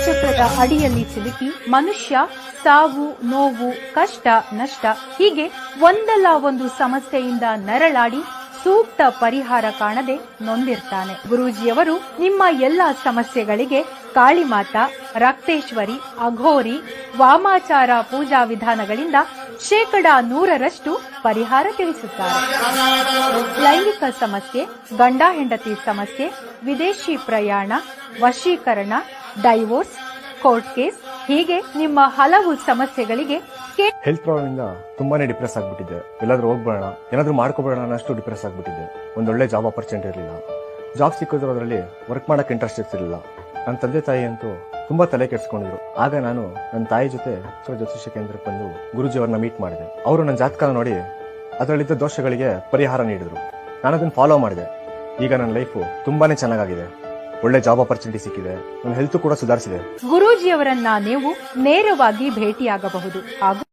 ಕಾಲಚಕ್ರದ ಅಡಿಯಲ್ಲಿ ಸಿಲುಕಿ ಮನುಷ್ಯ ಸಾವು, ನೋವು, ಕಷ್ಟ, ನಷ್ಟ ಹೀಗೆ ಒಂದಲ್ಲ ಒಂದು ಸಮಸ್ಯೆಯಿಂದ ನರಳಾಡಿ ಸೂಕ್ತ ಪರಿಹಾರ ಕಾಣದೆ ನೊಂದಿರ್ತಾನೆ. ಗುರೂಜಿಯವರು ನಿಮ್ಮ ಎಲ್ಲ ಸಮಸ್ಯೆಗಳಿಗೆ ಕಾಳಿಮಾತಾ, ರಕ್ತೇಶ್ವರಿ, ಅಘೋರಿ, ವಾಮಾಚಾರ ಪೂಜಾ ವಿಧಾನಗಳಿಂದ 100% ಪರಿಹಾರ ತಿಳಿಸುತ್ತಾರೆ. ಲೈಂಗಿಕ ಸಮಸ್ಯೆ, ಗಂಡ ಹೆಂಡತಿ ಸಮಸ್ಯೆ, ವಿದೇಶಿ ಪ್ರಯಾಣ, ವಶೀಕರಣ, ಡೈವೋರ್ಸ್, ಕೋರ್ಟ್ ಕೇಸ್ ಹೀಗೆ ನಿಮ್ಮ ಹಲವು ಸಮಸ್ಯೆಗಳಿಗೆ ಹೆಲ್ತ್ ಪ್ರಾಬ್ಲಮ್ ಇಂದ ತುಂಬಾನೇ ಡಿಪ್ರೆಸ್ ಆಗ್ಬಿಟ್ಟಿದ್ದೆ. ಎಲ್ಲಾದ್ರೂ ಹೋಗ್ಬೇಡ, ಏನಾದ್ರೂ ಮಾಡ್ಕೋಬೇಡ ಅನ್ನಷ್ಟು ಡಿಪ್ರೆಸ್ ಆಗ್ಬಿಟ್ಟಿದ್ದೆ. ಒಂದೊಳ್ಳೆ ಜಾಬ್ ಆಪರ್ಚುನಿಟಿ ಇರಲಿಲ್ಲ. ಜಾಬ್ ಸಿಕ್ಕೋದ್ರಲ್ಲಿ ವರ್ಕ್ ಮಾಡಕ್ ಇಂಟ್ರೆಸ್ಟ್ ಇರ್ತಿರ್ಲಿಲ್ಲ. ನನ್ನ ತಂದೆ ತಾಯಿ ಅಂತೂ ತುಂಬಾ ತಲೆ ಕೆಡಿಸ್ಕೊಂಡಿದ್ರು. ಆಗ ನಾನು ನನ್ನ ತಾಯಿ ಜೊತೆ ಜ್ಯೋತಿಷ್ಯ ಕೇಂದ್ರಕ್ಕೆ ಬಂದು ಗುರುಜಿ ಅವ್ರನ್ನ ಮೀಟ್ ಮಾಡಿದೆ. ಅವರು ನನ್ನ ಜಾತಕ ನೋಡಿ ಅದರಲ್ಲಿದ್ದ ದೋಷಗಳಿಗೆ ಪರಿಹಾರ ನೀಡಿದ್ರು. ನಾನು ಅದನ್ನ ಫಾಲೋ ಮಾಡಿದೆ. ಈಗ ನನ್ನ ಲೈಫು ತುಂಬಾನೇ ಚೆನ್ನಾಗಿದೆ. ಒಳ್ಳೆ ಜಾಬ್ ಆಪರ್ಚುನಿಟಿ ಸಿಕ್ಕಿದೆ. ನನ್ನ ಹೆಲ್ತ್ ಕೂಡ ಸುಧಾರಿಸಿದೆ. ಗುರೂಜಿಯವರನ್ನ ನೀವು ನೇರವಾಗಿ ಭೇಟಿಯಾಗಬಹುದು ಹಾಗೂ